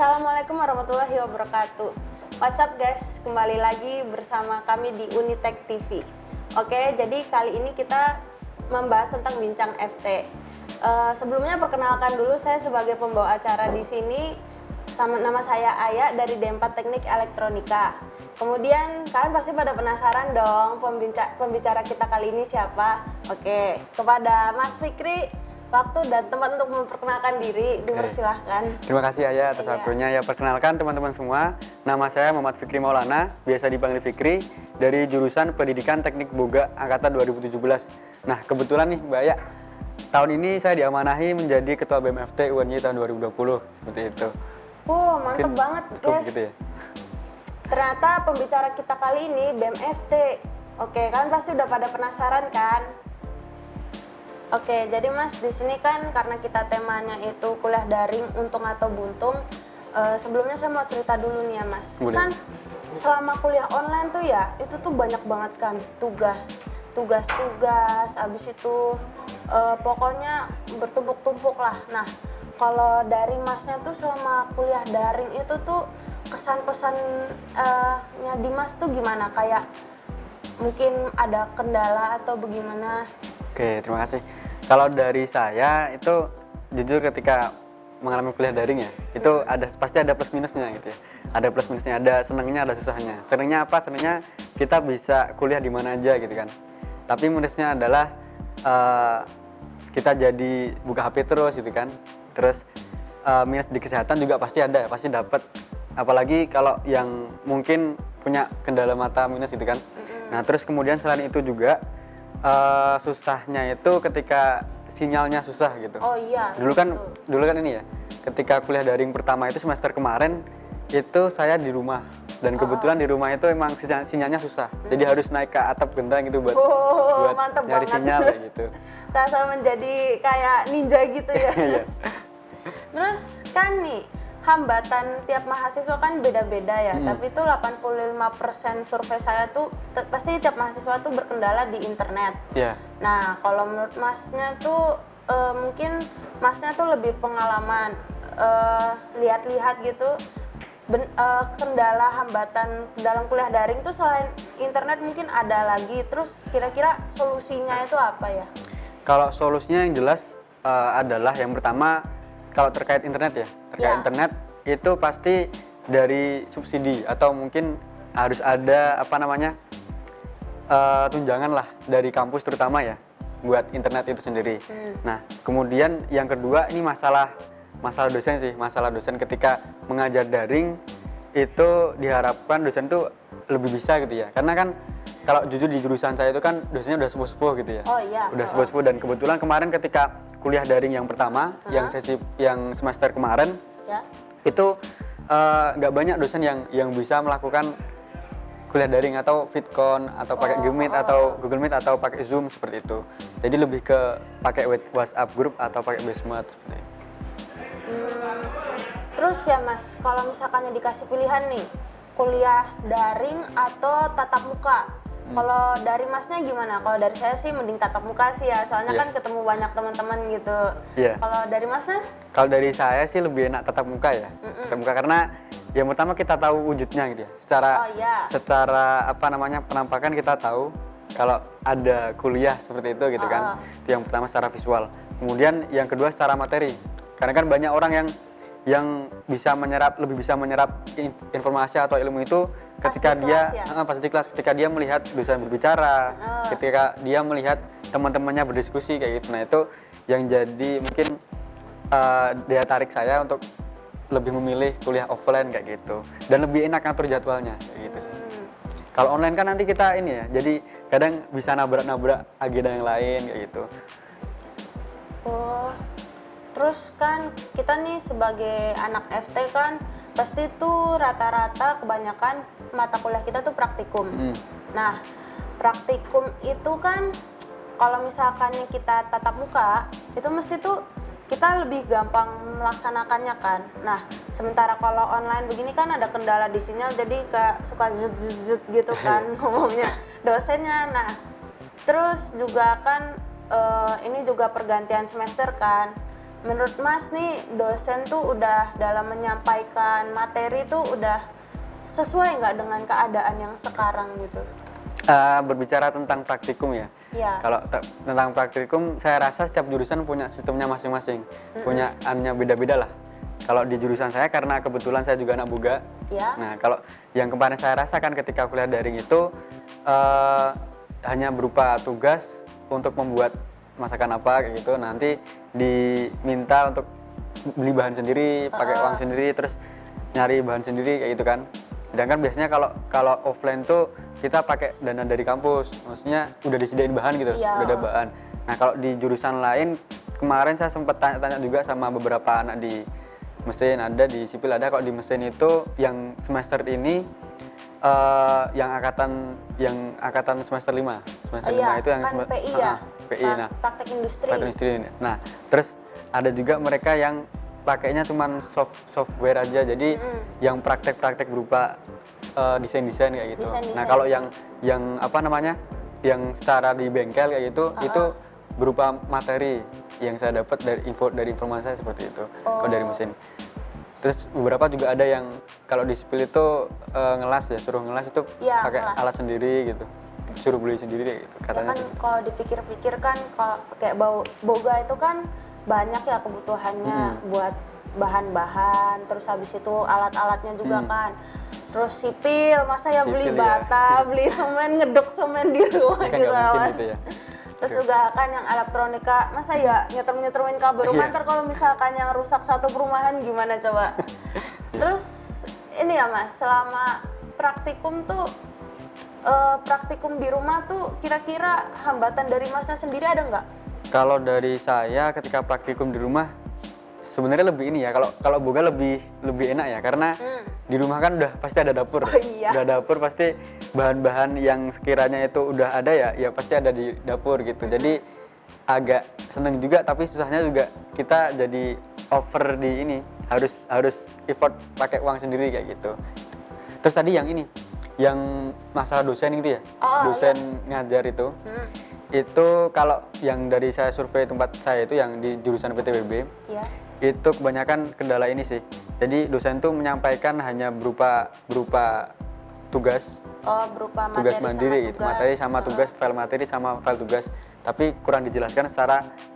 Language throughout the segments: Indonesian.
Assalamualaikum warahmatullahi wabarakatuh. What's up guys, kembali lagi bersama kami di Unitek TV. Oke, jadi kali ini kita membahas tentang bincang FT. Sebelumnya perkenalkan dulu, saya sebagai pembawa acara di sini. Nama saya Aya dari D4 Teknik Elektronika. Kemudian kalian pasti pada penasaran dong pembicara kita kali ini siapa? Oke, kepada Mas Fikri, waktu dan tempat untuk memperkenalkan diri, dipersilahkan. Terima kasih Aya atas waktunya. Ya, perkenalkan teman-teman semua, nama saya Muhammad Fikri Maulana, biasa dipanggil Fikri, dari jurusan Pendidikan Teknik Boga Angkatan 2017. Nah, kebetulan nih Mbak Aya, tahun ini saya diamanahi menjadi Ketua BMFT UNY tahun 2020, seperti itu. Mantep mungkin banget guys. Gitu ya? Ternyata pembicara kita kali ini BMFT. Oke, kalian pasti udah pada penasaran kan? Oke, jadi Mas, di sini kan karena kita temanya itu kuliah daring, untung atau buntung. Sebelumnya saya mau cerita dulu nih ya Mas. Boleh. Kan selama kuliah online tuh ya, itu tuh banyak banget kan tugas, habis itu pokoknya bertumpuk-tumpuk lah. Nah, kalau dari Masnya tuh selama kuliah daring itu tuh kesan-pesannya di Mas tuh gimana? Kayak mungkin ada kendala atau bagaimana? Oke, terima kasih. Kalau dari saya itu jujur ketika mengalami kuliah daring ya, itu pasti ada plus minusnya gitu ya. Ada plus minusnya, ada senangnya, ada susahnya. Senangnya apa? Senangnya kita bisa kuliah di mana aja gitu kan. Tapi minusnya adalah kita jadi buka HP terus gitu kan. Terus minus di kesehatan juga pasti ada, pasti dapat. Apalagi kalau yang mungkin punya kendala mata minus gitu kan. Nah, terus kemudian selain itu juga susahnya itu ketika sinyalnya susah gitu. Oh iya. Dulu kan ini ya. Ketika kuliah daring pertama itu semester kemarin itu saya di rumah dan kebetulan di rumah itu emang sinyalnya susah. Jadi harus naik ke atap genteng gitu buat nyari sinyal kayak gitu. Terasa menjadi kayak ninja gitu ya. Terus kan nih, hambatan tiap mahasiswa kan beda-beda ya, tapi itu 85% survei saya tuh pasti tiap mahasiswa tuh berkendala di internet. Nah, kalau menurut Masnya tuh mungkin Masnya tuh lebih pengalaman lihat-lihat gitu kendala hambatan dalam kuliah daring tuh selain internet mungkin ada lagi. Terus kira-kira solusinya itu apa ya? Kalau solusinya yang jelas adalah yang pertama, kalau terkait internet ya, internet itu pasti dari subsidi atau mungkin harus ada tunjangan lah dari kampus terutama ya buat internet itu sendiri. Nah, kemudian yang kedua ini masalah dosen sih, masalah dosen ketika mengajar daring itu diharapkan dosen tuh lebih bisa gitu ya, karena kan kalau jujur di jurusan saya itu kan dosennya udah sepuh-sepuh gitu ya. Udah sepuh-sepuh dan kebetulan kemarin ketika kuliah daring yang pertama, yang semester kemarin, itu nggak banyak dosen yang bisa melakukan kuliah daring atau Vidcon atau pakai Gmeet atau Google Meet atau pakai Zoom seperti itu. Jadi lebih ke pakai WhatsApp group atau pakai Basemat seperti itu. Terus ya Mas, kalau misalkannya dikasih pilihan nih, kuliah daring atau tatap muka? Kalau dari Masnya gimana? Kalau dari saya sih mending tatap muka sih ya, soalnya kan ketemu banyak teman-teman gitu. Kalau dari Masnya? Kalau dari saya sih lebih enak tatap muka ya. Tatap muka karena yang pertama kita tahu wujudnya gitu ya. Secara penampakan kita tahu kalau ada kuliah seperti itu gitu kan. Itu yang pertama secara visual. Kemudian yang kedua secara materi. Karena kan banyak orang yang lebih bisa menyerap informasi atau ilmu itu ketika pas di kelas, ketika dia melihat dosen berbicara, ketika dia melihat teman-temannya berdiskusi kayak gitu. Nah, itu yang jadi mungkin daya tarik saya untuk lebih memilih kuliah offline kayak gitu dan lebih enak ngatur jadwalnya kayak gitu sih. Kalau online kan nanti kita ini ya, jadi kadang bisa nabrak-nabrak agenda yang lain kayak gitu. Terus kan kita nih sebagai anak FT kan pasti tuh rata-rata kebanyakan mata kuliah kita tuh praktikum. Nah, praktikum itu kan kalau misalkan kita tatap muka itu mesti tuh kita lebih gampang melaksanakannya kan. Nah, sementara kalau online begini kan ada kendala di sinyal, jadi kayak suka zut gitu kan ngomongnya dosennya. Nah, terus juga kan ini juga pergantian semester kan. menurut Mas nih dosen tuh udah dalam menyampaikan materi tuh udah sesuai nggak dengan keadaan yang sekarang gitu? Berbicara tentang praktikum ya. Iya. Kalau tentang praktikum, saya rasa setiap jurusan punya sistemnya masing-masing, punya anunya beda-beda lah. Kalau di jurusan saya, karena kebetulan saya juga anak boga. Iya. Nah, kalau yang kemarin saya rasakan ketika kuliah daring itu hanya berupa tugas untuk membuat masakan apa kayak gitu. Nanti diminta untuk beli bahan sendiri, pakai uang sendiri, terus nyari bahan sendiri kayak gitu kan. Sedangkan biasanya kalau offline tuh kita pakai dana dari kampus, maksudnya udah disediain bahan gitu, udah ada bahan. Nah, kalau di jurusan lain, kemarin saya sempat tanya-tanya juga sama beberapa anak di mesin, ada di sipil ada. Kalau di mesin itu yang semester ini yang angkatan semester 5. Semester 5 itu yang kan PI ya. PI. Nah, praktek industri. Praktek industri. Nah, terus ada juga mereka yang pakainya cuman software aja. Jadi yang praktek-praktek berupa desain-desain kayak gitu. Nah, kalau yang apa namanya? Yang secara di bengkel kayak gitu, itu berupa materi yang saya dapat dari informasi saya seperti itu. Kalau dari mesin. Terus beberapa juga ada yang kalau di sipil itu ngelas ya, suruh ngelas itu pakai alat sendiri gitu. Suruh beli sendiri kayak gitu katanya. Ya kan kalau dipikir-pikir kan kalau kayak boga itu kan banyak ya kebutuhannya buat bahan-bahan, terus habis itu alat-alatnya juga kan. Terus sipil, masa ya beli bata, beli semen, ngeduk semen di rumah kan gitu Mas. gitu ya. Terus juga kan yang elektronika, masa ya nyeter-nyeterin kabel rumah, ntar kalau misalkan yang rusak satu perumahan gimana coba? Terus ini ya Mas, selama praktikum tuh, praktikum di rumah tuh kira-kira hambatan dari Masnya sendiri ada nggak? Kalau dari saya ketika praktikum di rumah, sebenarnya lebih ini ya, kalau boga lebih enak ya, karena di rumah kan udah pasti ada dapur. Udah dapur pasti bahan-bahan yang sekiranya itu udah ada ya pasti ada di dapur gitu. Jadi agak seneng juga, tapi susahnya juga kita jadi over di ini, harus effort pakai uang sendiri kayak gitu. Terus tadi yang ini, yang masalah dosen gitu ya, dosen ngajar itu. Itu kalau yang dari saya survei tempat saya itu yang di jurusan PTBB, itu kebanyakan kendala ini sih. Jadi dosen tuh menyampaikan hanya berupa tugas, berupa tugas materi mandiri sama gitu, tugas. materi sama tugas, file materi sama file tugas. Tapi kurang dijelaskan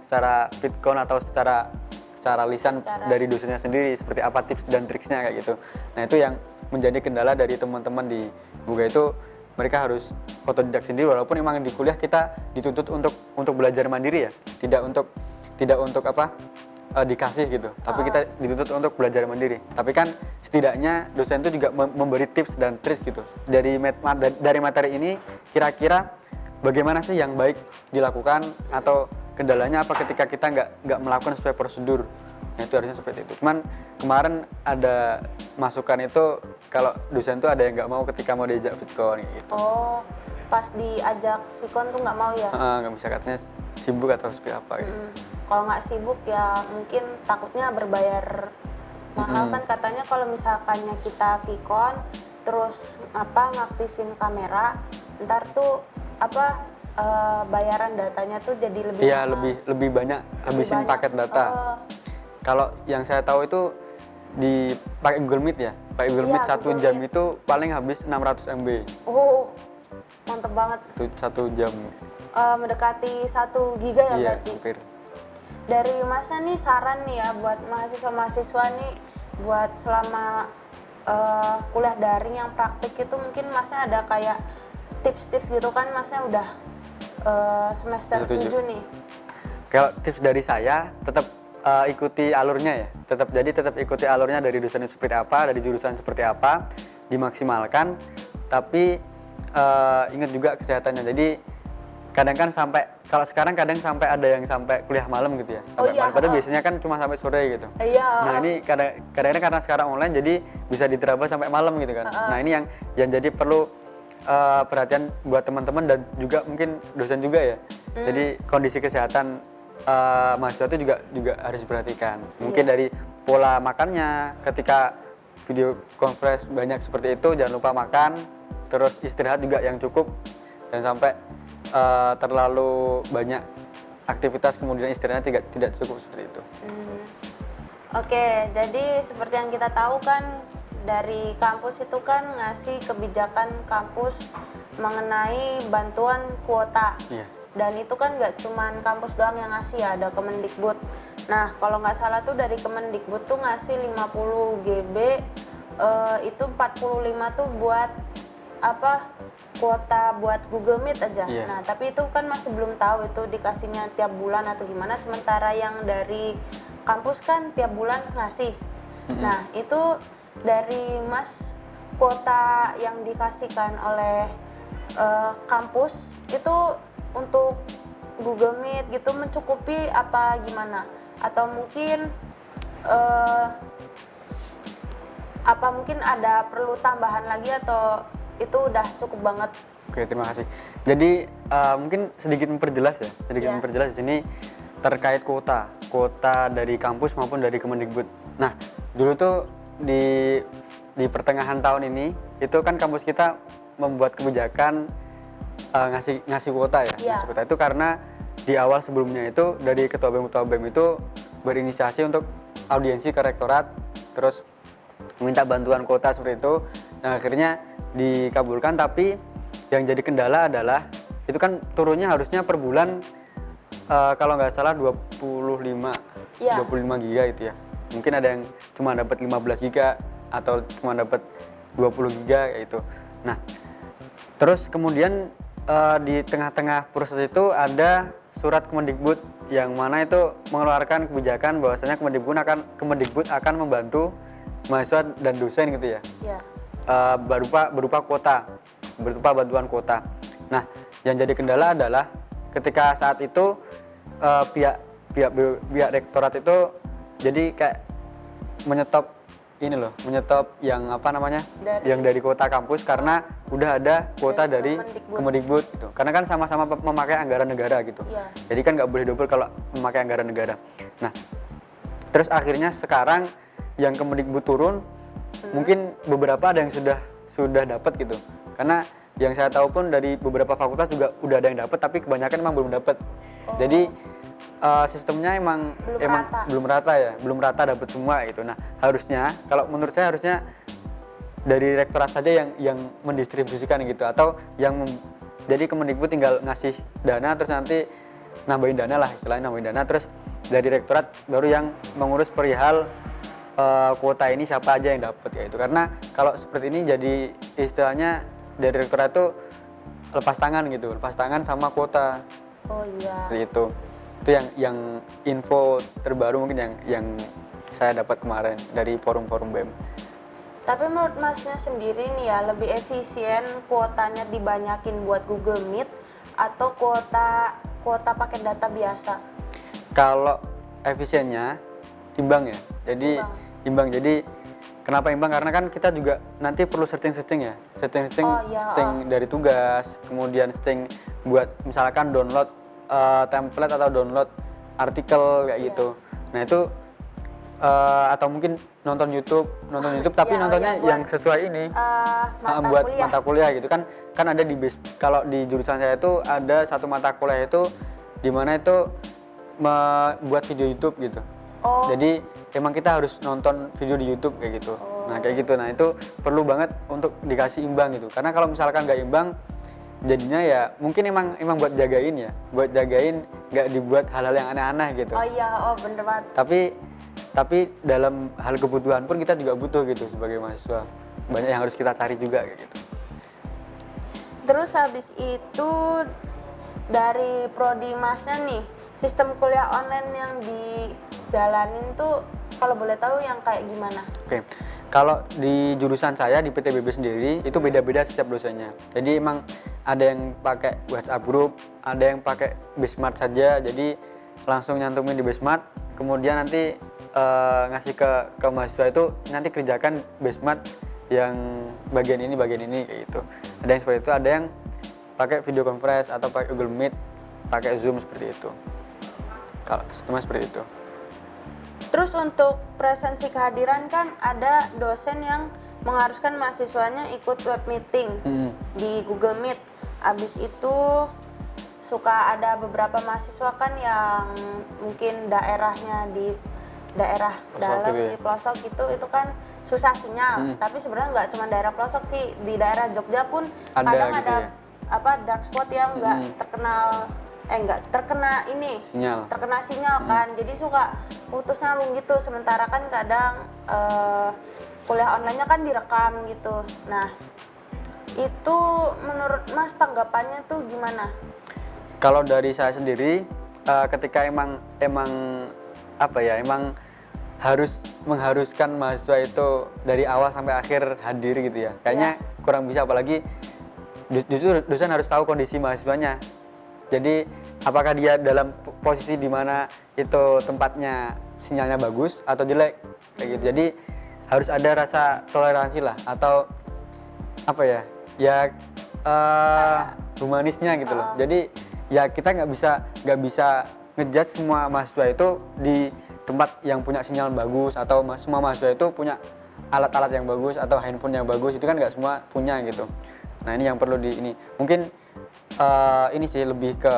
secara fitcon atau secara lisan dari dosennya sendiri seperti apa tips dan triksnya kayak gitu. Nah, itu yang menjadi kendala dari teman-teman di Boga itu. Mereka harus otodidak sendiri, walaupun emang di kuliah kita dituntut untuk belajar mandiri ya, tidak untuk apa dikasih gitu, tapi kita dituntut untuk belajar mandiri. Tapi kan setidaknya dosen itu juga memberi tips dan trik gitu dari materi ini, kira-kira bagaimana sih yang baik dilakukan atau kendalanya apa ketika kita nggak melakukan sesuai prosedur. Nah, itu harusnya seperti itu. Cuman kemarin ada masukan itu kalau dosen tuh ada yang nggak mau ketika mau diajak fitcon gitu. Pas diajak fitcon tuh nggak mau ya? Nggak bisa, katanya sibuk atau seperti apa gitu. Kalau nggak sibuk ya mungkin takutnya berbayar mahal kan katanya kalau misalkannya kita fitcon terus ngaktifin kamera, ntar tuh bayaran datanya tuh jadi lebih mahal. lebih banyak habisin paket data. Kalau yang saya tahu itu pakai Google Meet ya, pakai Google Meet 1 jam itu paling habis 600 MB. Mantep banget. 1 jam. Mendekati 1 giga ya berarti. Hampir. Dari Masnya nih saran nih ya buat mahasiswa nih buat selama kuliah daring yang praktik itu mungkin Masnya ada kayak tips-tips gitu kan, Masnya udah semester 7 nih. Kalau tips dari saya tetap ikuti alurnya ya, tetap ikuti alurnya dari dosen seperti apa, dari jurusan seperti apa, dimaksimalkan, tapi ingat juga kesehatannya. Jadi kadang kan kalau sekarang kadang sampai ada yang sampai kuliah malam gitu ya, padahal biasanya kan cuma sampai sore gitu. Nah, ini kadang-kadang karena sekarang online jadi bisa diterabas sampai malam gitu kan. Nah, ini yang jadi perlu perhatian buat teman-teman dan juga mungkin dosen juga ya. Jadi kondisi kesehatan mahasiswa itu juga harus diperhatikan. Mungkin dari pola makannya, ketika video conference banyak seperti itu jangan lupa makan, terus istirahat juga yang cukup, dan sampai terlalu banyak aktivitas kemudian istirahatnya tidak cukup seperti itu. Oke, jadi seperti yang kita tahu kan dari kampus itu kan ngasih kebijakan kampus mengenai bantuan kuota. Iya. Dan itu kan nggak cuman kampus doang yang ngasih ya, ada Kemendikbud. Nah, kalau nggak salah tuh dari Kemendikbud tuh ngasih 50 GB, itu 45 tuh buat apa? Kuota buat Google Meet aja. Iya. Nah, tapi itu kan masih belum tahu itu dikasihnya tiap bulan atau gimana, sementara yang dari kampus kan tiap bulan ngasih. Nah, itu dari Mas, kuota yang dikasihkan oleh kampus itu untuk Google Meet gitu mencukupi apa gimana? Atau mungkin apa mungkin ada perlu tambahan lagi atau itu udah cukup banget? Oke, terima kasih. Jadi mungkin sedikit memperjelas ya, memperjelas di sini terkait kuota dari kampus maupun dari Kemendikbud. Nah, dulu tuh di pertengahan tahun ini itu kan kampus kita membuat kebijakan ngasih kuota ya. Ngasih kuota itu karena di awal sebelumnya itu dari ketua BEM itu berinisiasi untuk audiensi ke rektorat, terus minta bantuan kuota seperti itu. Nah, akhirnya dikabulkan, tapi yang jadi kendala adalah itu kan turunnya harusnya per bulan kalau nggak salah 25 giga itu ya. Mungkin ada yang cuma dapat 15 giga atau cuma dapat 20 giga kayak gitu. Nah, terus kemudian di tengah-tengah proses itu ada surat Kemendikbud yang mana itu mengeluarkan kebijakan bahwasanya Kemendikbud akan membantu mahasiswa dan dosen gitu ya. Iya. Berupa bantuan kuota. Nah, yang jadi kendala adalah ketika saat itu pihak rektorat itu jadi kayak menyetop yang dari kuota kampus karena udah ada kuota dari Kemendikbud gitu. Karena kan sama-sama memakai anggaran negara gitu. Iya. Jadi kan nggak boleh double kalau memakai anggaran negara. Nah, terus akhirnya sekarang yang Kemendikbud turun, mungkin beberapa ada yang sudah dapat gitu. Karena yang saya tahu pun dari beberapa fakultas juga udah ada yang dapat, tapi kebanyakan emang belum dapat. Jadi sistemnya emang belum rata dapat semua gitu. Nah, harusnya kalau menurut saya harusnya dari rektorat saja yang mendistribusikan gitu, atau jadi Kemendikbud tinggal ngasih dana terus nanti nambahin dana lah, istilahnya nambahin dana, terus dari rektorat baru yang mengurus perihal kuota ini siapa aja yang dapat kayak itu. Karena kalau seperti ini jadi istilahnya dari rektorat itu lepas tangan sama kuota. Oh iya. Seperti itu. Itu yang info terbaru mungkin yang saya dapat kemarin dari forum-forum BEM. Tapi menurut Masnya sendiri nih ya, lebih efisien kuotanya dibanyakin buat Google Meet atau kuota paket data biasa? Kalau efisiennya imbang ya. Jadi imbang. Jadi kenapa imbang? Karena kan kita juga nanti perlu setting ya. Setting dari tugas, kemudian setting buat misalkan download template atau download artikel kayak gitu. Nah, itu atau mungkin nonton YouTube tapi nontonnya yang sesuai ini buat mata kuliah gitu kan ada kalau di jurusan saya itu ada satu mata kuliah itu di mana itu buat video YouTube gitu. Jadi emang kita harus nonton video di YouTube kayak gitu. Nah, kayak gitu. Nah, itu perlu banget untuk dikasih imbang gitu. Karena kalau misalkan nggak imbang, jadinya ya mungkin emang buat jagain nggak dibuat hal-hal yang aneh-aneh gitu. Bener banget. Tapi dalam hal kebutuhan pun kita juga butuh gitu sebagai mahasiswa. Banyak yang harus kita cari juga kayak gitu. Terus habis itu dari prodi Masnya nih, sistem kuliah online yang dijalanin tuh kalau boleh tahu yang kayak gimana? Oke. Kalau di jurusan saya di PTBB sendiri itu beda-beda setiap dosennya. Jadi emang ada yang pakai WhatsApp group, ada yang pakai Bismart saja. Jadi langsung nyantumin di Bismart, kemudian nanti ngasih ke mahasiswa itu nanti kerjakan Bismart yang bagian ini kayak gitu. Ada yang seperti itu, ada yang pakai video conference atau pakai Google Meet, pakai Zoom seperti itu. Kalau sistemnya seperti itu. Terus untuk presensi kehadiran kan ada dosen yang mengharuskan mahasiswanya ikut web meeting di Google Meet. Abis itu suka ada beberapa mahasiswa kan yang mungkin daerahnya di daerah Pelosok dalam gitu ya? di pelosok itu kan susah sinyal. Tapi sebenarnya nggak cuma daerah pelosok sih, di daerah Jogja pun Ada kadang gitu ada ya? apa dark spot yang nggak nggak terkena ini Sinyal. terkena sinyal kan, jadi suka putus nyambung gitu. Sementara kan kadang kuliah online-nya kan direkam gitu. Nah itu menurut Mas tanggapannya tuh gimana? Kalau dari saya sendiri, ketika emang apa ya, emang mengharuskan mahasiswa itu dari awal sampai akhir hadir gitu ya, kayaknya kurang bisa. Apalagi justru dosen harus tahu kondisi mahasiswanya. Jadi apakah dia dalam posisi di mana itu tempatnya sinyalnya bagus atau jelek kayak gitu. Jadi harus ada rasa toleransi lah, atau apa ya, humanisnya gitu loh. Jadi ya kita nggak bisa ngejudge semua mahasiswa itu di tempat yang punya sinyal bagus, atau semua mahasiswa itu punya alat-alat yang bagus atau handphone yang bagus. Itu kan nggak semua punya gitu. Nah ini yang perlu mungkin ini sih lebih ke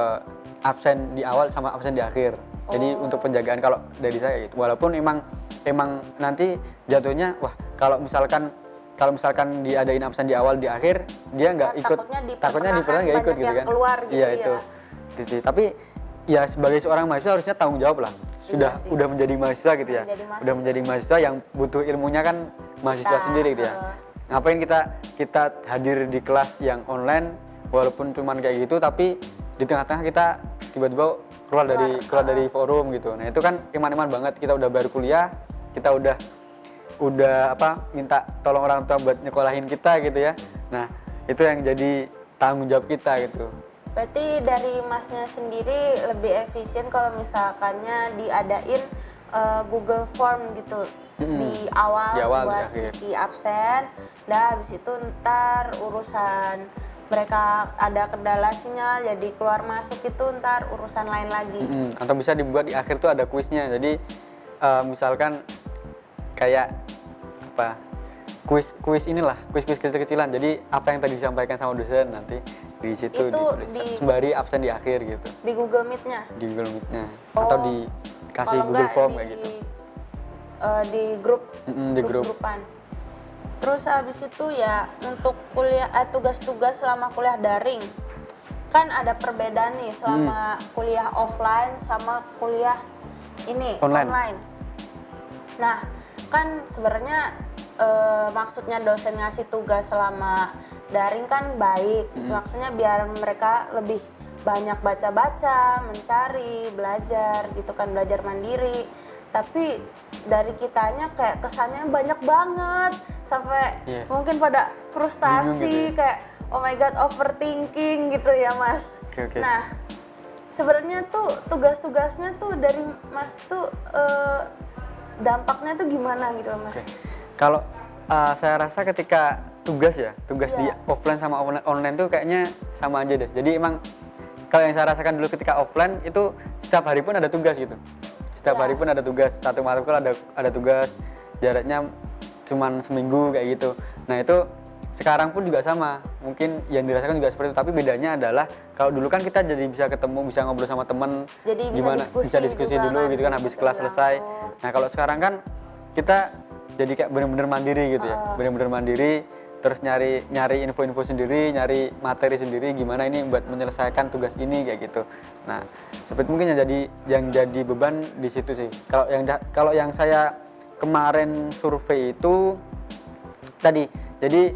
absen di awal sama absen di akhir. Jadi untuk penjagaan kalau dari saya gitu. Walaupun emang nanti jatuhnya kalau misalkan diadain absen di awal di akhir, dia nggak ikut, takutnya di pertengahan nggak ikut gitu kan. Keluar gitu iya itu sih. Tapi ya sebagai seorang mahasiswa harusnya tanggung jawab lah. Udah menjadi mahasiswa gitu ya. Udah menjadi mahasiswa yang butuh ilmunya kan mahasiswa sendiri gitu ya. Ngapain kita hadir di kelas yang online walaupun cuman kayak gitu, tapi di tengah-tengah kita tiba-tiba keluar dari forum gitu. Nah itu kan iman-iman banget. Kita udah baru kuliah, kita udah minta tolong orang tua buat nyekolahin kita gitu ya. Nah itu yang jadi tanggung jawab kita gitu. Berarti dari Masnya sendiri lebih efisien kalau misalkannya diadain Google Form gitu di awal buat isi absen. Habis itu ntar urusan mereka ada kendala sinyal jadi keluar masuk itu ntar urusan lain lagi. Atau bisa dibuat di akhir tuh ada kuisnya. Jadi misalkan kayak kuis kecil-kecilan. Jadi apa yang tadi disampaikan sama dosen nanti di situ sembari absen di akhir gitu. Di Google Meet-nya? Di Google Meet-nya. Atau dikasih Google Form kayak gitu. Di grup-grupan. Terus habis itu ya untuk kuliah tugas-tugas selama kuliah daring. Kan ada perbedaan nih selama kuliah offline sama kuliah online. Nah, kan sebenarnya maksudnya dosen ngasih tugas selama daring kan baik. Maksudnya biar mereka lebih banyak baca-baca, mencari, belajar gitu kan, belajar mandiri. Tapi dari kitanya kayak kesannya banyak banget sampai mungkin pada frustasi gitu, kayak oh my god, overthinking gitu ya Mas. Okay. Nah, sebenarnya tuh tugas-tugasnya tuh dari Mas tuh dampaknya tuh gimana gitu loh Mas? Kalau saya rasa ketika tugas di offline sama online tuh kayaknya sama aja deh. Jadi emang kalau yang saya rasakan dulu ketika offline itu setiap hari pun ada tugas gitu. Setiap hari pun ada tugas, satu matkul ada tugas, jaraknya cuman seminggu kayak gitu. Nah itu sekarang pun juga sama, mungkin yang dirasakan juga seperti itu. Tapi bedanya adalah kalau dulu kan kita jadi bisa ketemu, bisa ngobrol sama temen, jadi bisa diskusi dulu gitu kan habis kelas selesai. Nah kalau sekarang kan kita jadi kayak bener-bener mandiri gitu ya, bener-bener mandiri, terus nyari info-info sendiri, nyari materi sendiri, gimana ini buat menyelesaikan tugas ini kayak gitu. Nah, seperti mungkin yang jadi beban di situ sih. Kalau yang saya kemarin survei itu tadi, jadi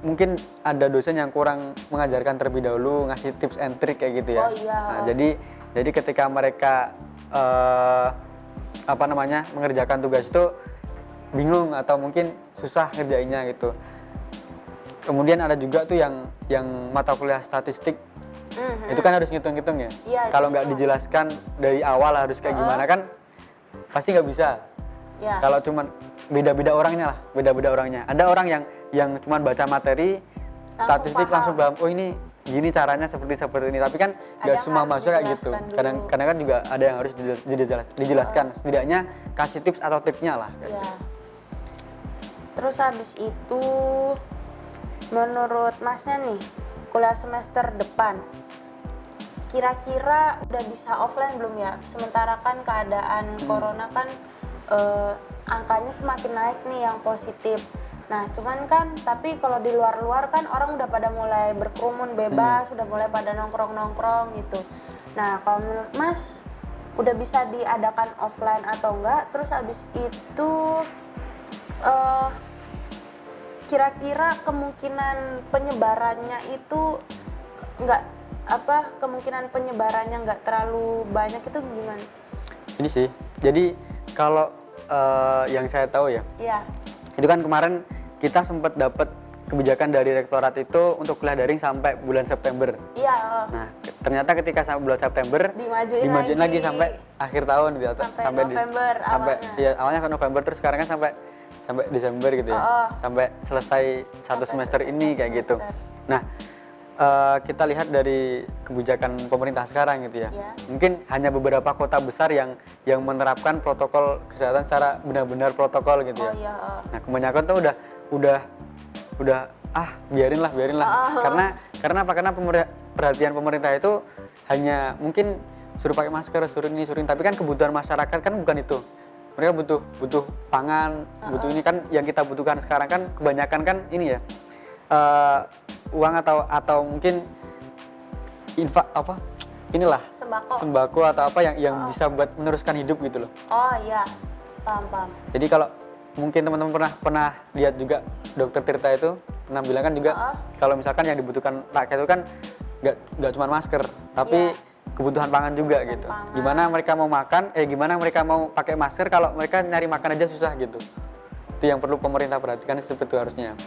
mungkin ada dosen yang kurang mengajarkan terlebih dahulu, ngasih tips and trick kayak gitu ya. Nah, jadi ketika mereka mengerjakan tugas itu bingung atau mungkin susah ngerjainnya gitu. Kemudian ada juga tuh yang mata kuliah statistik, itu kan harus ngitung-ngitung ya. Kalau nggak dijelaskan dari awal harus kayak gimana kan pasti nggak bisa. Kalau cuman beda-beda orangnya. Ada orang yang cuman baca materi statistik langsung paham, oh ini gini caranya seperti ini. Tapi kan nggak semua mahasiswa kayak gitu. Kadang kan juga ada yang harus dijelaskan. Setidaknya kasih tips atau tipsnya lah. Gitu. Terus habis itu menurut Masnya nih, kuliah semester depan kira-kira udah bisa offline belum ya? Sementara kan keadaan corona kan angkanya semakin naik nih yang positif. Nah, cuman kan tapi kalau di luar-luar kan orang udah pada mulai berkerumun bebas, udah mulai pada nongkrong-nongkrong gitu. Nah, kalau menurut Mas udah bisa diadakan offline atau enggak? Terus habis itu kira-kira kemungkinan penyebarannya itu kemungkinan penyebarannya nggak terlalu banyak itu gimana? Ini sih, jadi kalau yang saya tahu ya, itu kan kemarin kita sempat dapat kebijakan dari rektorat itu untuk kuliah daring sampai bulan September. Iya. Nah, ternyata ketika sampai bulan September dimajuin lagi sampai akhir tahun gitu, sampai November awalnya ke November, terus sekarang kan sampai Desember gitu ya, sampai selesai satu semester ini kayak gitu. Nah, kita lihat dari kebijakan pemerintah sekarang gitu ya, mungkin hanya beberapa kota besar yang menerapkan protokol kesehatan secara benar-benar protokol gitu ya. Nah, kebanyakan tuh udah biarinlah karena apa, karena perhatian pemerintah itu hanya mungkin suruh pakai masker, suruh ini, tapi kan kebutuhan masyarakat kan bukan itu. Mereka butuh pangan, butuh ini kan yang kita butuhkan sekarang kan kebanyakan kan ini ya, uang atau mungkin sembako atau apa yang bisa buat meneruskan hidup gitu loh. Oh iya, paham. Jadi kalau mungkin teman-teman pernah lihat juga Dokter Tirta itu pernah bilang kan juga kalau misalkan yang dibutuhkan rakyat itu kan nggak cuma masker, tapi kebutuhan pangan juga gitu. Gimana mereka mau makan, gimana mereka mau pakai masker kalau mereka nyari makan aja susah gitu. Itu yang perlu pemerintah perhatikan seperti itu harusnya.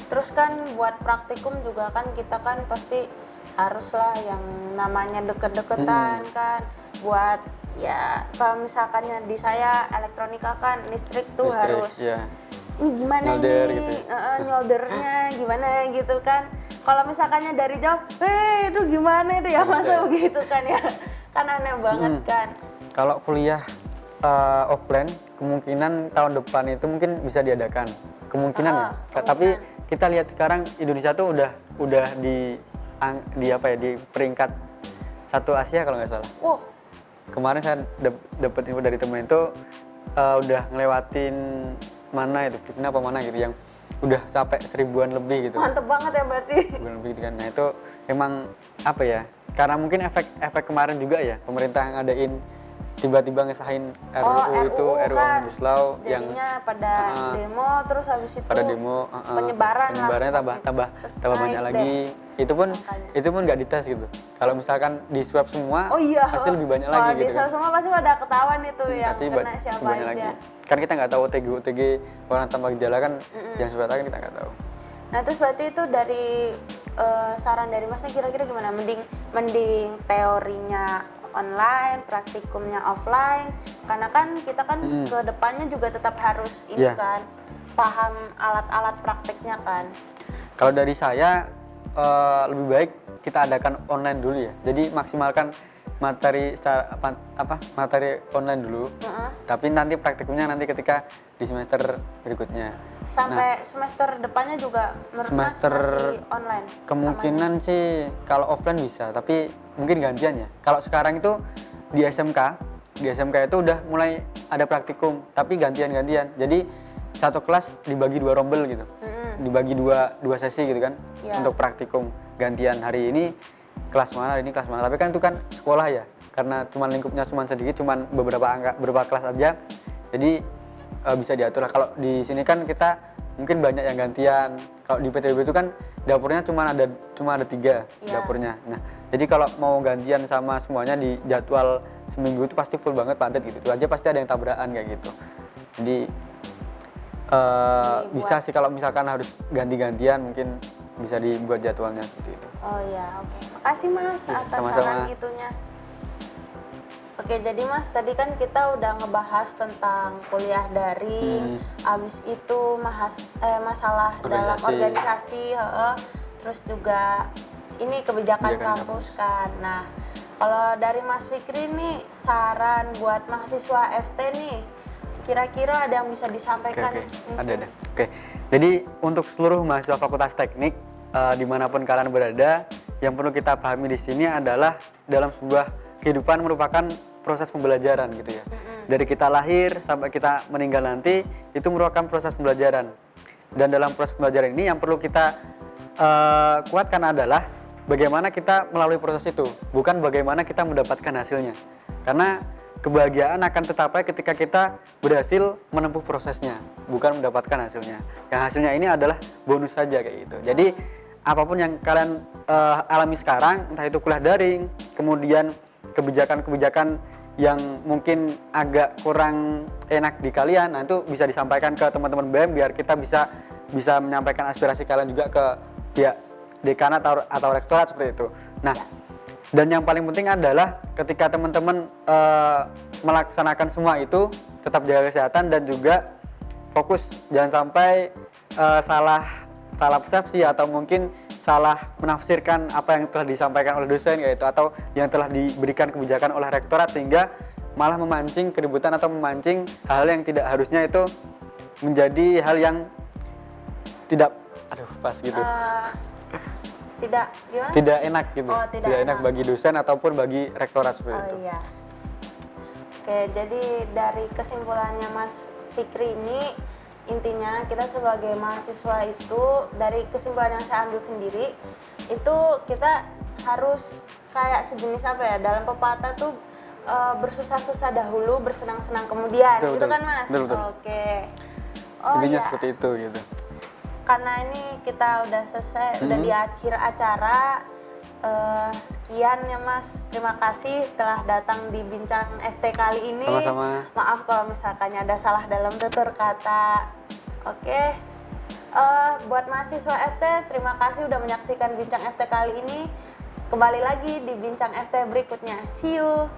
Terus kan buat praktikum juga kan kita kan pasti haruslah yang namanya deket-deketan kan. Buat ya kalau misalkannya di saya elektronika kan listrik tuh harus ini gimana nyolder nih gitu. Nyoldernya gimana gitu kan. Kalau misalkannya dari jauh, itu gimana itu ya masa begitu kan ya, kan aneh banget kan. Kalau kuliah offline kemungkinan tahun depan itu mungkin bisa diadakan, kemungkinan. Tapi kita lihat sekarang Indonesia tuh udah di peringkat 1 Asia kalau nggak salah. Kemarin saya dapat info dari temen itu udah ngelewatin mana itu, Vietnam apa mana gitu yang udah sampai 1000-an lebih gitu. Mantep banget ya berarti. 1000-an lebih gitu kan. Nah itu emang apa ya? Karena mungkin efek kemarin juga ya, pemerintah ngadain tiba-tiba ngesahin RUU Omnibus Law jadinya pada demo, terus habis itu pada demo penyebarannya tambah banyak lagi. Itu pun nggak dites gitu. Kalau misalkan di swab semua, pasti lebih banyak lagi gitu. Di swab semua pasti pada ketahuan itu yang kena siapa aja. Lagi. Kan kita nggak tahu OTG orang tanpa gejala kan, yang sebenarnya kan kita nggak tahu. Nah terus berarti itu dari saran dari Masnya kira-kira gimana? Mending teorinya online, praktikumnya offline, karena kan kita kan ke depannya juga tetap harus ini kan paham alat-alat prakteknya kan. Kalau dari saya lebih baik kita adakan online dulu ya. Jadi maksimalkan materi materi online dulu. Tapi nanti praktikumnya nanti ketika di semester berikutnya. Sampai semester depannya juga menurut Mas masih online? Kemungkinan sih kalau offline bisa, tapi mungkin gantian ya. Kalau sekarang itu di SMK itu udah mulai ada praktikum, tapi gantian-gantian. Jadi satu kelas dibagi 2 rombel gitu. Dibagi dua sesi gitu kan untuk praktikum gantian. Hari ini kelas mana, hari ini kelas mana. Tapi kan itu kan sekolah ya, karena cuma lingkupnya cuma sedikit, cuma beberapa kelas aja. Jadi bisa diatur lah. Kalau di sini kan kita mungkin banyak yang gantian. Kalau di PTB itu kan dapurnya cuma ada 3 dapurnya. Nah, jadi kalau mau gantian sama semuanya di jadwal seminggu itu pasti full banget, padat gitu. Itu aja pasti ada yang tabrakan kayak gitu. Jadi bisa sih kalau misalkan harus ganti-gantian mungkin bisa dibuat jadwalnya seperti itu. Oh ya, oke. Makasih Mas atas saran itunya. Oke, jadi Mas tadi kan kita udah ngebahas tentang kuliah daring, abis itu masalah dalam organisasi, terus juga ini kebijakan kampus kan. Nah, kalau dari Mas Fikri nih saran buat mahasiswa FT nih, kira-kira ada yang bisa disampaikan? Ada. Oke, jadi untuk seluruh mahasiswa Fakultas Teknik dimanapun kalian berada, yang perlu kita pahami di sini adalah dalam sebuah kehidupan merupakan proses pembelajaran gitu ya. Dari kita lahir sampai kita meninggal nanti itu merupakan proses pembelajaran. Dan dalam proses pembelajaran ini yang perlu kita kuatkan adalah bagaimana kita melalui proses itu, bukan bagaimana kita mendapatkan hasilnya. Karena kebahagiaan akan tercapai ketika kita berhasil menempuh prosesnya, bukan mendapatkan hasilnya. Yang hasilnya ini adalah bonus saja kayak gitu. Jadi apapun yang kalian alami sekarang, entah itu kuliah daring, kemudian kebijakan-kebijakan yang mungkin agak kurang enak di kalian, nah itu bisa disampaikan ke teman-teman BEM biar kita bisa menyampaikan aspirasi kalian juga ke pihak dekan atau rektorat seperti itu. Nah, dan yang paling penting adalah ketika teman-teman melaksanakan semua itu, tetap jaga kesehatan dan juga fokus, jangan sampai salah persepsi atau mungkin salah menafsirkan apa yang telah disampaikan oleh dosen yaitu atau yang telah diberikan kebijakan oleh rektorat sehingga malah memancing keributan atau memancing hal yang tidak harusnya itu menjadi hal yang tidak tidak enak gitu. Tidak enak bagi dosen ataupun bagi rektorat seperti itu. Iya. Oke, jadi dari kesimpulannya Mas Fikri ini intinya kita sebagai mahasiswa itu dari kesimpulan yang saya ambil sendiri itu kita harus kayak sejenis apa ya, dalam pepatah tuh bersusah-susah dahulu, bersenang-senang kemudian, betul, gitu kan Mas? Betul. Oke. Intinya seperti itu gitu. Karena ini kita udah selesai, udah di akhir acara. Sekian ya Mas, terima kasih telah datang di Bincang FT kali ini. Sama-sama. Maaf kalau misalkan ada salah dalam tutur kata. Oke. Buat mahasiswa FT, terima kasih udah menyaksikan Bincang FT kali ini. Kembali lagi di Bincang FT berikutnya. See you.